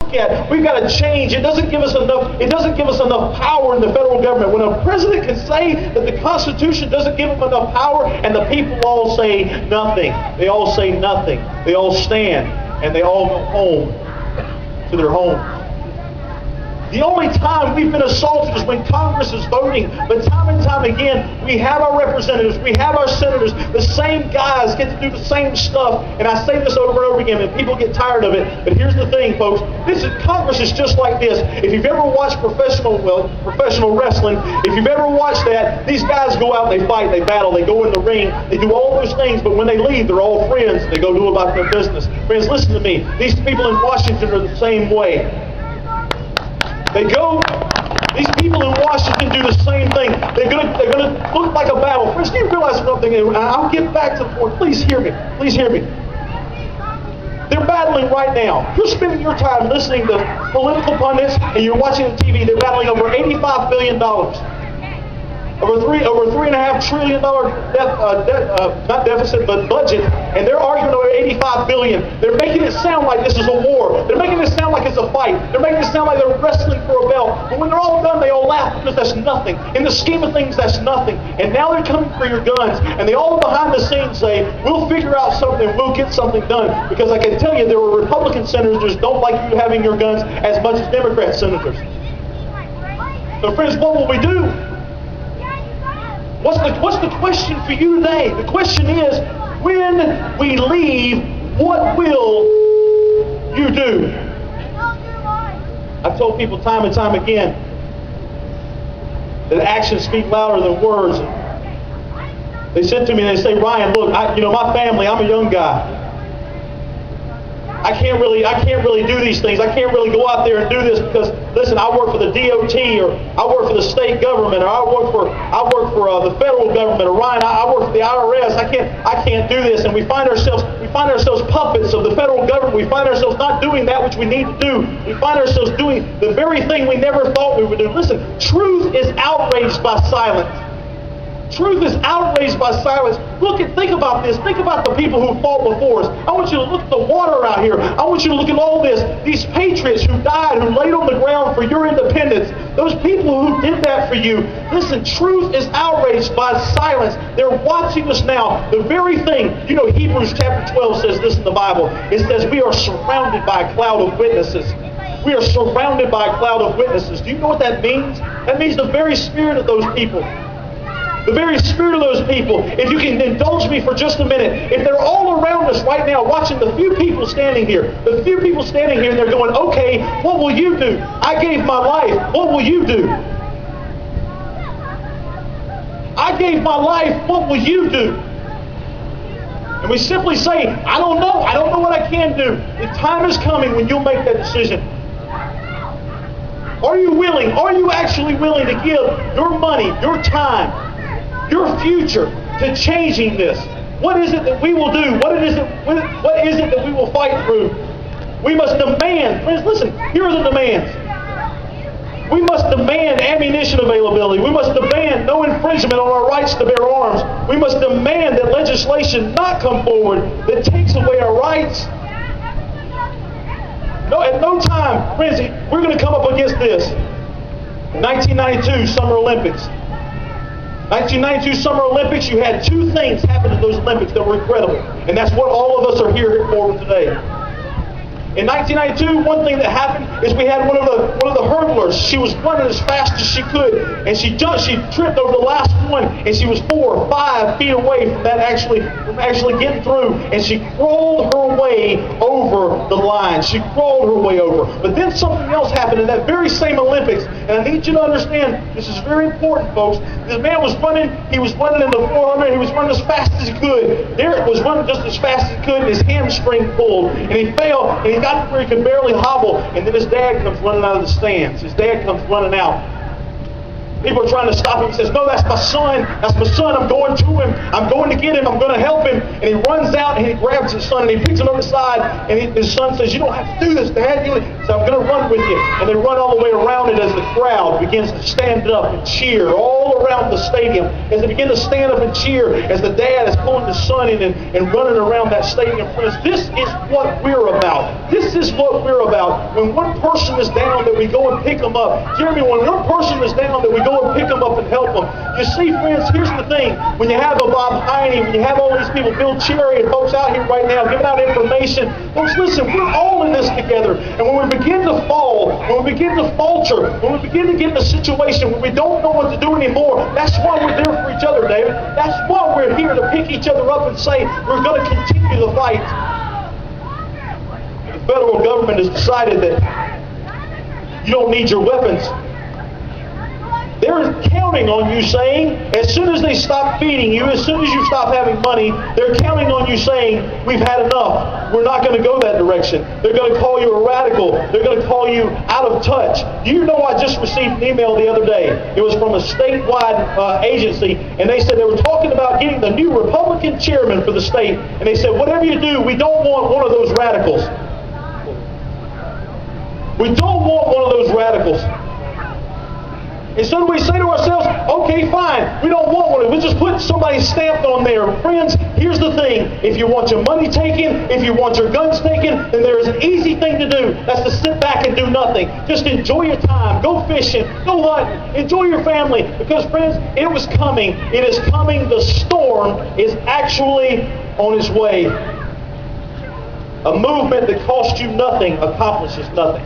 look at. We've got to change. It doesn't give us enough power in the federal government. When a president can say that the Constitution doesn't give him enough power, and the people all say nothing. They all say nothing. They all stand, and they all go home to their homes. The only time we've been assaulted is when Congress is voting. But time and time again, we have our representatives, we have our senators, the same guys get to do the same stuff. And I say this over and over again, and people get tired of it. But here's the thing, folks. Congress is just like this. If you've ever watched professional wrestling, if you've ever watched that, these guys go out and they fight, they battle, they go in the ring, they do all those things. But when they leave, they're all friends. They go do about their business. Friends, listen to me. These people in Washington are the same way. These people in Washington do the same thing. They're gonna look like a battle. Friends, do you realize something? I'll get back to the point. Please hear me. Please hear me. They're battling right now. You're spending your time listening to political pundits and you're watching the TV. They're battling over $85 billion. Over $3.5 trillion not deficit, but budget, and they're arguing over $85 billion. They're making it sound like this is a war. They're making it sound like it's a fight. They're making it sound like they're wrestling for a belt. But when they're all done, they all laugh because that's nothing. In the scheme of things, that's nothing. And now they're coming for your guns, and they all behind the scenes say, we'll figure out something, we'll get something done. Because I can tell you, there were Republican senators don't like you having your guns as much as Democrat senators. So friends, what will we do? What's the question for you today? The question is, when we leave, what will you do? I've told people time and time again that actions speak louder than words. They said to me, they say, Ryan, look, my family, I'm a young guy. I can't really do these things. I can't really go out there and do this because, listen, I work for the DOT, or I work for the state government, or I work for the federal government, or Ryan, I work for the IRS. I can't do this, and we find ourselves puppets of the federal government. We find ourselves not doing that which we need to do. We find ourselves doing the very thing we never thought we would do. Listen, truth is outraged by silence. Truth is outraged by silence. Think about this. Think about the people who fought before us. I want you to look at the water out here. I want you to look at all this. These patriots who died, who laid on the ground for your independence. Those people who did that for you. Listen, truth is outraged by silence. They're watching us now. The very thing, Hebrews chapter 12 says this in the Bible. It says we are surrounded by a cloud of witnesses. We are surrounded by a cloud of witnesses. Do you know what that means? That means the very spirit of those people. The very spirit of those people. If you can indulge me for just a minute, if they're all around us right now, watching the few people standing here, and they're going, okay, what will you do? I gave my life. What will you do? I gave my life. What will you do? And we simply say, I don't know. I don't know what I can do. The time is coming when you'll make that decision. Are you willing? Are you actually willing to give your money, your time, your future to changing this? What is it that we will do? What is it that we will fight through? We must demand, friends, listen, here are the demands. We must demand ammunition availability. We must demand no infringement on our rights to bear arms. We must demand that legislation not come forward that takes away our rights. At no time, friends, we're going to come up against this. 1992 Summer Olympics. 1992 Summer Olympics, you had two things happen at those Olympics that were incredible. And that's what all of us are here for today. In 1992, one thing that happened is we had one of the hurdlers. She was running as fast as she could, and she tripped over the last one, and she was 4 or 5 feet away from actually getting through, and she crawled her way over the line. She crawled her way over. But then something else happened in that very same Olympics, and I need you to understand, this is very important, folks. This man was running, he was running in the 400, he was running as fast as he could. Derek was running just as fast as he could, and his hamstring pulled, and he fell, and he got to where he could barely hobble, and then his dad comes running out of the stands. His dad comes running out. People are trying to stop him. He says, no, that's my son. That's my son. I'm going to him. I'm going to get him. I'm going to help him. And he runs out and he grabs his son and he picks him up the side. And his son says, you don't have to do this, Dad. So I'm going to run with you. and they run all the way around it as the crowd begins to stand up and cheer all around the stadium. As they begin to stand up and cheer as the dad is pulling the son in and running around that stadium. Friends, this is what we're about. This is what we're about. When one person is down, that we go and pick them up. Jeremy, when one person is down, that we go and pick them up and help them. You see, friends, here's the thing. When you have a Bob Heine, when you have all these people, Bill Cherry and folks out here right now giving out information, folks, listen, we're all in this together. And when we begin to fall, when we begin to falter, when we begin to get in a situation where we don't know what to do anymore, that's why we're there for each other, David. That's why we're here, to pick each other up and say, we're going to continue the fight. The federal government has decided that you don't need your weapons. They're counting on you saying, as soon as they stop feeding you, as soon as you stop having money, they're counting on you saying, we've had enough. We're not going to go that direction. They're going to call you a radical. They're going to call you out of touch. You know, I just received an email the other day. It was from a statewide agency, and they said they were talking about getting the new Republican chairman for the state, and they said, whatever you do, we don't want one of those radicals. We don't want one of those radicals. And so we say to ourselves, okay, fine, we don't want one. We just put somebody stamped on there. Friends, here's the thing. If you want your money taken, if you want your guns taken, then there is an easy thing to do. That's to sit back and do nothing. Just enjoy your time. Go fishing. Go hunting. Enjoy your family. Because, friends, it was coming. It is coming. The storm is actually on its way. A movement that costs you nothing accomplishes nothing.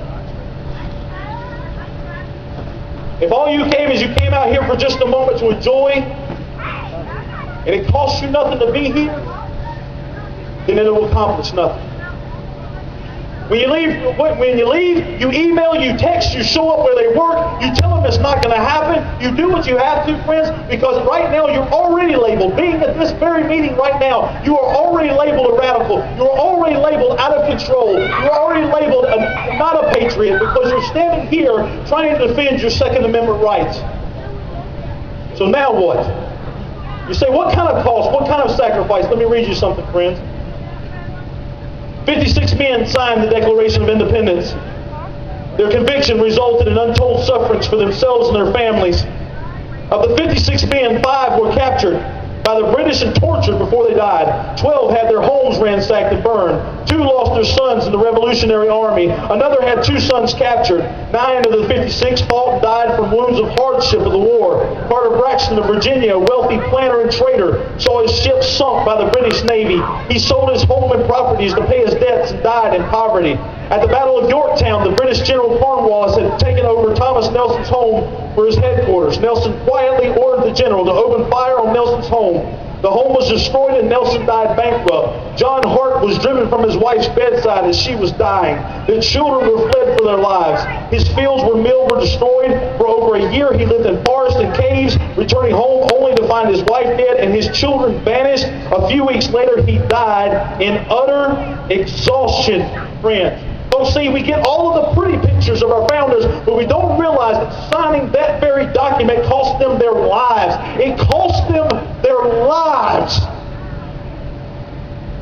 If all you came is you came out here for just a moment to enjoy, and it costs you nothing to be here, then it will accomplish nothing. When you leave, you email, you text, you show up where they work, you tell them it's not going to happen, you do what you have to, friends, because right now you're already labeled. Being at this very meeting right now, you are already labeled a radical. You're already labeled out of control. You're already labeled not a patriot, because you're standing here trying to defend your Second Amendment rights. So now what? You say, what kind of cost? What kind of sacrifice? Let me read you something, friends. 56 men signed the Declaration of Independence. Their conviction resulted in untold sufferings for themselves and their families. Of the 56 men, 5 were captured by the British and tortured before they died. 12 had their homes ransacked and burned. 2 lost their sons in the Revolutionary Army. Another had 2 sons captured. 9 of the 56 fought and died from wounds of hardship of the war. Carter Braxton of Virginia, a wealthy planter and trader, saw his ship sunk by the British Navy. He sold his home and properties to pay his debts and died in poverty. At the Battle of Yorktown, the British General Cornwallis had taken over Thomas Nelson's home for his headquarters. Nelson quietly ordered the general to open fire on Nelson's home. The home was destroyed and Nelson died bankrupt. John Hart was driven from his wife's bedside as she was dying. The children were fled for their lives. His fields were destroyed. For over a year he lived in forests and caves, returning home only to find his wife dead and his children vanished. A few weeks later he died in utter exhaustion, friends. So see, we get all of the pretty pictures of our founders, but we don't realize that signing that very document cost them their lives. It cost them their lives.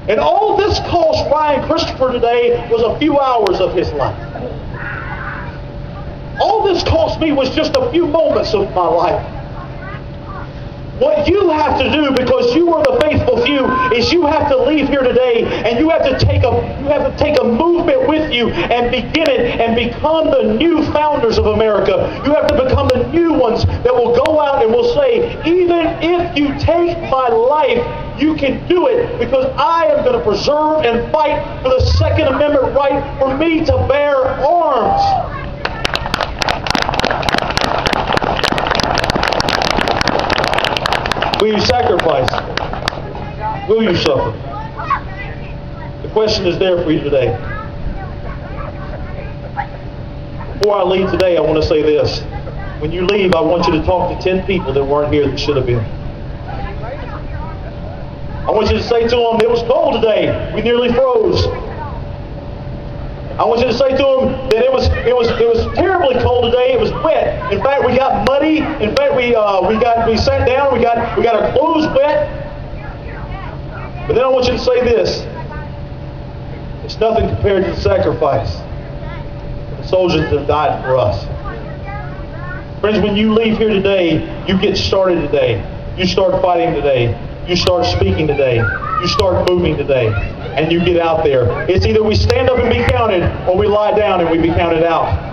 And all this cost Ryan Christopher today was a few hours of his life. All this cost me was just a few moments of my life. What you have to do, because you are the faithful few, is you have to leave here today and you have to take a movement with you and begin it and become the new founders of America. You have to become the new ones that will go out and will say, even if you take my life, you can do it, because I am going to preserve and fight for the Second Amendment right for me to bear arms. Will you sacrifice? Will you suffer? The question is there for you today. Before I leave today, I want to say this. When you leave, I want you to talk to 10 people that weren't here that should have been. I want you to say to them, it was cold today. We nearly froze. I want you to say to them that it was terribly cold today. It was wet. In fact, we got muddy. In fact, we sat down. We got our clothes wet. But then I want you to say this: it's nothing compared to the sacrifice. The soldiers that have died for us. Friends, when you leave here today, you get started today. You start fighting today. You start speaking today. You start moving today. And you get out there. It's either we stand up and be counted, or we lie down and we be counted out.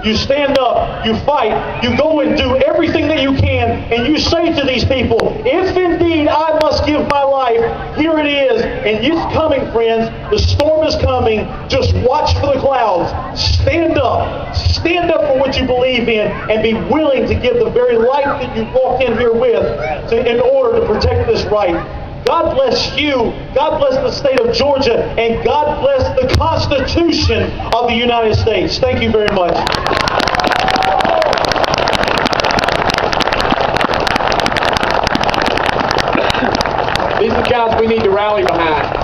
You stand up, you fight, you go and do everything that you can, and you say to these people, if indeed I must give my life, here it is, and it's coming, friends. The storm is coming. Just watch for the clouds. Stand up. Stand up for what you believe in, and be willing to give the very life that you walked in here with in order to protect this right. God bless you, God bless the state of Georgia, and God bless the Constitution of the United States. Thank you very much. These are the guys we need to rally behind.